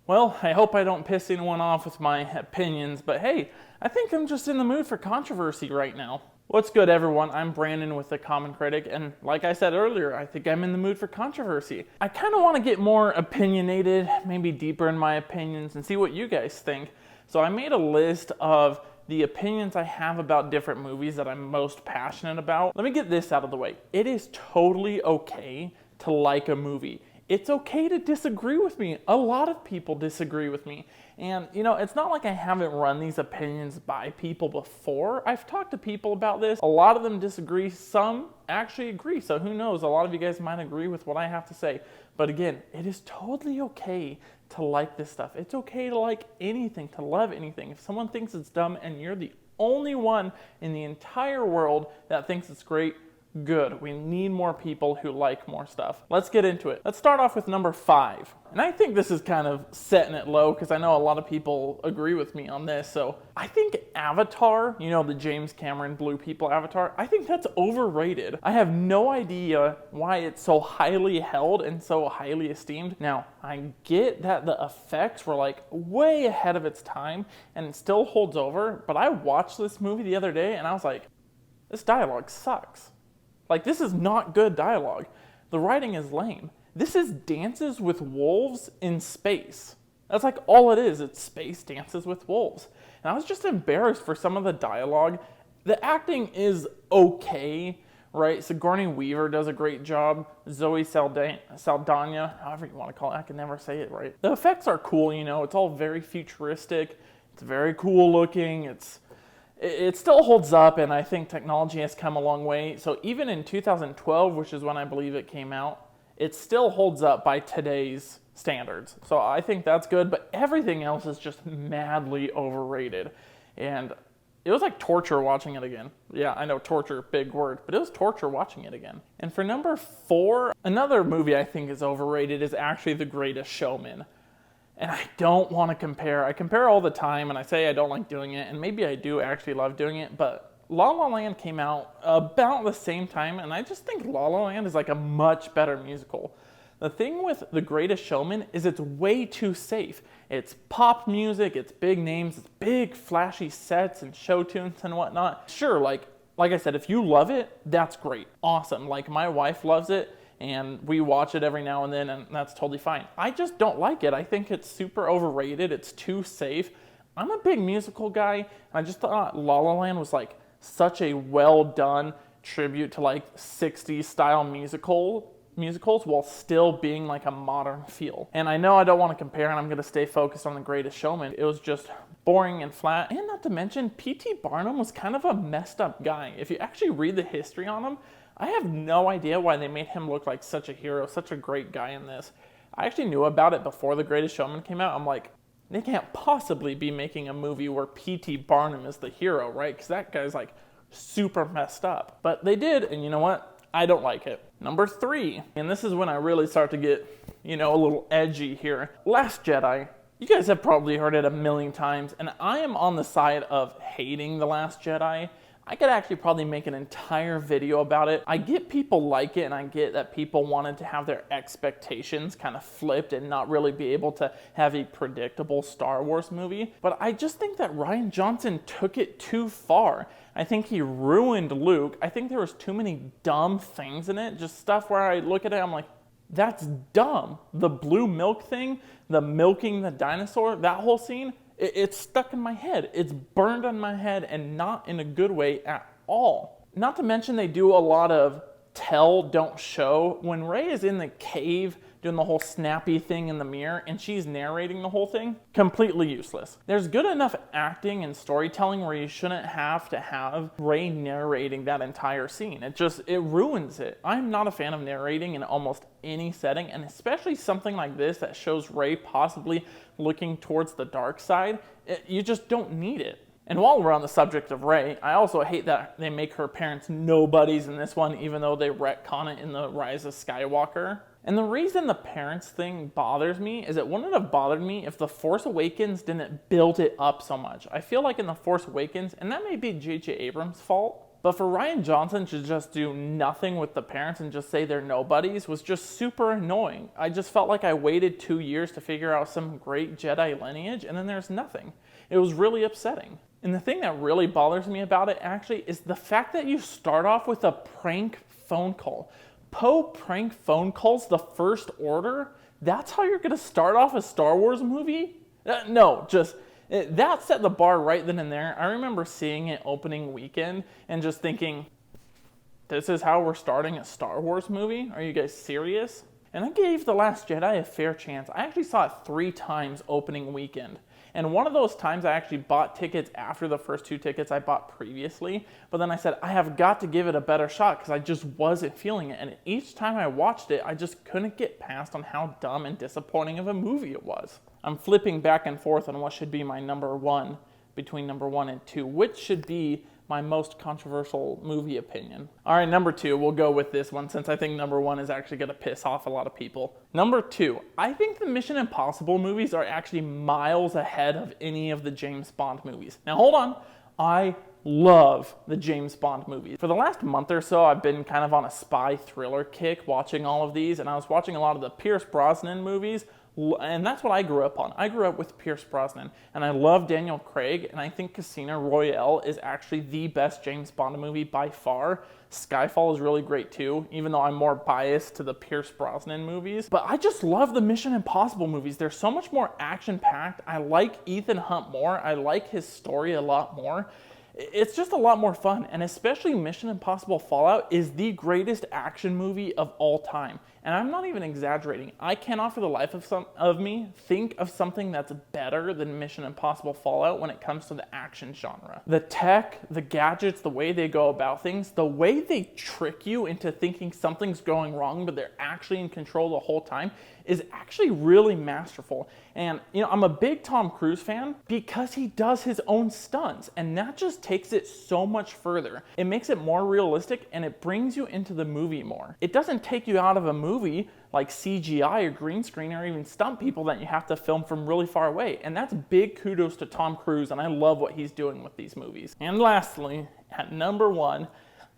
Well, I hope I don't piss anyone off with my opinions, but hey, I think I'm just in the mood for controversy right now. What's good, everyone? I'm Brandon with The Common Critic, and like I said earlier, I think I'm in the mood for controversy. I kind of want to get more opinionated, maybe deeper in my opinions, and see what you guys think. So I made a list of the opinions I have about different movies that I'm most passionate about. Let me get this out of the way. It is totally okay to like a movie. It's okay to disagree with me. A lot of people disagree with me. And, it's not like I haven't run these opinions by people before. I've talked to people about this. A lot of them disagree. Some actually agree. So who knows? A lot of you guys might agree with what I have to say. But again, it is totally okay to like this stuff. It's okay to like anything, to love anything. If someone thinks it's dumb and you're the only one in the entire world that thinks it's great, good. We need more people who like more stuff. Let's get into it. Let's start off with number 5. And I think this is kind of setting it low because I know a lot of people agree with me on this. So I think Avatar, the James Cameron Blue People Avatar, I think that's overrated. I have no idea why it's so highly held and so highly esteemed. Now, I get that the effects were like way ahead of its time and it still holds over, but I watched this movie the other day and I was like, this dialogue sucks. Like, this is not good dialogue. The writing is lame. This is Dances with Wolves in space. That's like all it is. It's space dances with wolves. And I was just embarrassed for some of the dialogue. The acting is okay, right? Sigourney Weaver does a great job. Zoe Saldana, however you want to call it. I can never say it right. The effects are cool, It's all very futuristic. It's very cool looking. It still holds up, and I think technology has come a long way. So even in 2012, which is when I believe it came out, it still holds up by today's standards. So I think that's good, but everything else is just madly overrated. And it was like torture watching it again. Yeah, I know torture, big word, but it was torture watching it again. And for number 4, another movie I think is overrated is actually The Greatest Showman. And I don't want to compare. I compare all the time, and I say I don't like doing it, and maybe I do actually love doing it, but La La Land came out about the same time, and I just think La La Land is like a much better musical. The thing with The Greatest Showman is it's way too safe. It's pop music, it's big names, it's big flashy sets and show tunes and whatnot. Sure, like I said, if you love it, that's great. Awesome. Like my wife loves it. And we watch it every now and then, and that's totally fine. I just don't like it. I think it's super overrated. It's too safe. I'm a big musical guy, and I just thought La La Land was like such a well-done tribute to like 60s style musicals while still being like a modern feel. And I know I don't want to compare, and I'm going to stay focused on The Greatest Showman. It was just boring and flat. And not to mention, P.T. Barnum was kind of a messed up guy. If you actually read the history on him, I have no idea why they made him look like such a hero, such a great guy in this. I actually knew about it before The Greatest Showman came out. I'm like, they can't possibly be making a movie where P.T. Barnum is the hero, right? Because that guy's like super messed up. But they did, and you know what? I don't like it. Number 3, and this is when I really start to get, a little edgy here. Last Jedi. You guys have probably heard it a million times, and I am on the side of hating The Last Jedi. I could actually probably make an entire video about it. I get people like it, and I get that people wanted to have their expectations kind of flipped and not really be able to have a predictable Star Wars movie. But I just think that Rian Johnson took it too far. I think he ruined Luke. I think there was too many dumb things in it. Just stuff where I look at it, I'm like, that's dumb. The blue milk thing, the milking the dinosaur, that whole scene, it's stuck in my head. It's burned on my head and not in a good way at all. Not to mention they do a lot of tell, don't show. When Rey is in the cave doing the whole snappy thing in the mirror and she's narrating the whole thing, completely useless. There's good enough acting and storytelling where you shouldn't have to have Rey narrating that entire scene. It ruins it. I'm not a fan of narrating in almost any setting, and especially something like this that shows Rey possibly looking towards the dark side. You just don't need it. And while we're on the subject of Rey, I also hate that they make her parents nobodies in this one, even though they retcon it in The Rise of Skywalker. And the reason the parents thing bothers me is it wouldn't have bothered me if The Force Awakens didn't build it up so much. I feel like in The Force Awakens, and that may be J.J. Abrams' fault, But for Rian Johnson to just do nothing with the parents and just say they're nobodies was just super annoying. I just felt like I waited 2 years to figure out some great Jedi lineage, and then there's nothing. It was really upsetting. And the thing that really bothers me about it actually is the fact that you start off with a prank phone call. Poe prank phone calls the First Order? That's how you're going to start off a Star Wars movie? That set the bar right then and there. I remember seeing it opening weekend and just thinking, this is how we're starting a Star Wars movie? Are you guys serious? And I gave The Last Jedi a fair chance. I actually saw it 3 times opening weekend. And one of those times I actually bought tickets after the first 2 tickets I bought previously. But then I said, I have got to give it a better shot because I just wasn't feeling it. And each time I watched it, I just couldn't get past on how dumb and disappointing of a movie it was. I'm flipping back and forth on what should be my number 1 between number 1 and 2. Which should be my most controversial movie opinion. All right, number 2, we'll go with this one since I think number 1 is actually gonna piss off a lot of people. Number 2, I think the Mission Impossible movies are actually miles ahead of any of the James Bond movies. Now hold on, I love the James Bond movies. For the last month or so, I've been kind of on a spy thriller kick watching all of these, and I was watching a lot of the Pierce Brosnan movies, and that's what I grew up on. I grew up with Pierce Brosnan, and I love Daniel Craig, and I think Casino Royale is actually the best James Bond movie by far. Skyfall is really great too, even though I'm more biased to the Pierce Brosnan movies. But I just love the Mission Impossible movies. They're so much more action-packed. I like Ethan Hunt more. I like his story a lot more. It's just a lot more fun, and especially Mission Impossible Fallout is the greatest action movie of all time. And I'm not even exaggerating. I cannot for the life of me think of something that's better than Mission Impossible Fallout when it comes to the action genre. The tech, the gadgets, the way they go about things, the way they trick you into thinking something's going wrong but they're actually in control the whole time is actually really masterful. And I'm a big Tom Cruise fan because he does his own stunts, and that just takes it so much further. It makes it more realistic and it brings you into the movie more. It doesn't take you out of a movie like CGI or green screen or even stunt people that you have to film from really far away. And that's big kudos to Tom Cruise, and I love what he's doing with these movies. And lastly, at number 1,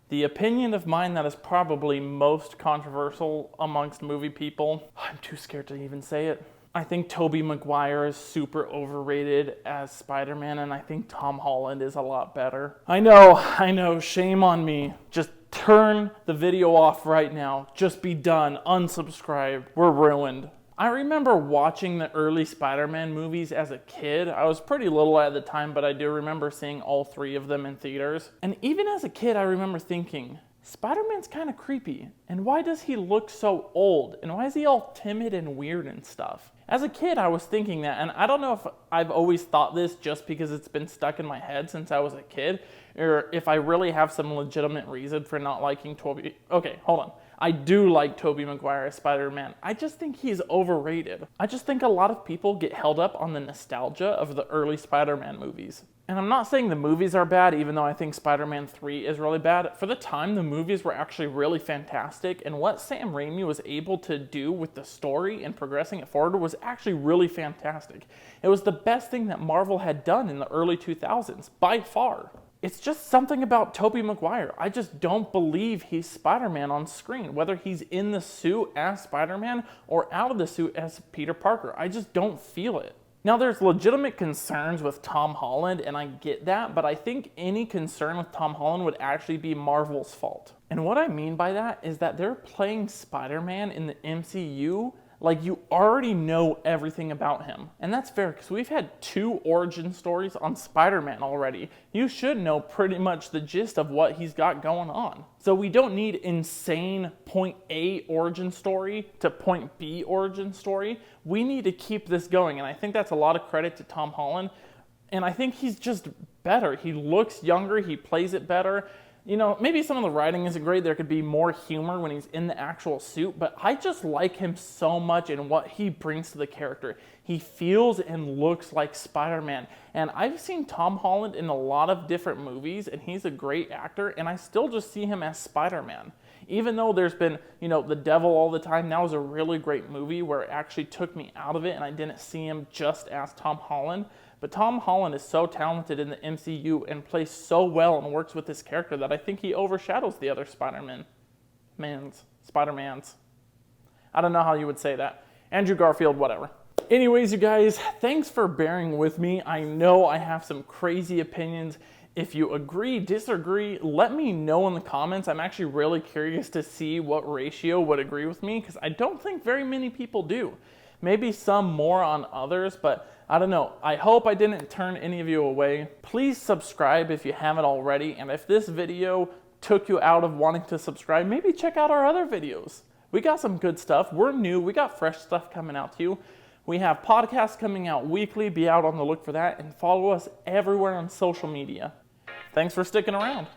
the opinion of mine that is probably most controversial amongst movie people, I'm too scared to even say it. I think Tobey Maguire is super overrated as Spider-Man, and I think Tom Holland is a lot better. I know, shame on me. Just turn the video off right now. Just be done. Unsubscribe. We're ruined. I remember watching the early Spider-Man movies as a kid. I was pretty little at the time, but I do remember seeing all 3 of them in theaters. And even as a kid, I remember thinking, Spider-Man's kind of creepy. And why does he look so old? And why is he all timid and weird and stuff? As a kid, I was thinking that, and I don't know if I've always thought this just because it's been stuck in my head since I was a kid, or if I really have some legitimate reason for not liking Tobey. Okay, hold on. I do like Tobey Maguire as Spider-Man. I just think he's overrated. I just think a lot of people get held up on the nostalgia of the early Spider-Man movies. And I'm not saying the movies are bad, even though I think Spider-Man 3 is really bad. For the time, the movies were actually really fantastic, and what Sam Raimi was able to do with the story and progressing it forward was actually really fantastic. It was the best thing that Marvel had done in the early 2000s, by far. It's just something about Tobey Maguire. I just don't believe he's Spider-Man on screen, whether he's in the suit as Spider-Man or out of the suit as Peter Parker. I just don't feel it. Now, there's legitimate concerns with Tom Holland, and I get that, but I think any concern with Tom Holland would actually be Marvel's fault. And what I mean by that is that they're playing Spider-Man in the MCU like you already know everything about him. And that's fair, because we've had 2 origin stories on Spider-Man already. You should know pretty much the gist of what he's got going on. So we don't need insane point A origin story to point B origin story. We need to keep this going, and I think that's a lot of credit to Tom Holland. And I think he's just better. He looks younger, he plays it better. Maybe some of the writing isn't great. There could be more humor when he's in the actual suit, but I just like him so much and what he brings to the character. He feels and looks like Spider-Man. And I've seen Tom Holland in a lot of different movies, and he's a great actor, and I still just see him as Spider-Man. Even though there's been, The Devil All the Time, that was a really great movie where it actually took me out of it and I didn't see him just as Tom Holland. But Tom Holland is so talented in the MCU and plays so well and works with this character that I think he overshadows the other Spider-Mans. I don't know how you would say that. Andrew Garfield, whatever. Anyways, you guys, thanks for bearing with me. I know I have some crazy opinions. If you agree, disagree, let me know in the comments. I'm actually really curious to see what ratio would agree with me, because I don't think very many people do. Maybe some more on others, but I don't know. I hope I didn't turn any of you away. Please subscribe if you haven't already, and if this video took you out of wanting to subscribe, maybe check out our other videos. We got some good stuff. We're new. We got fresh stuff coming out to you. We have podcasts coming out weekly. Be out on the look for that, and follow us everywhere on social media. Thanks for sticking around.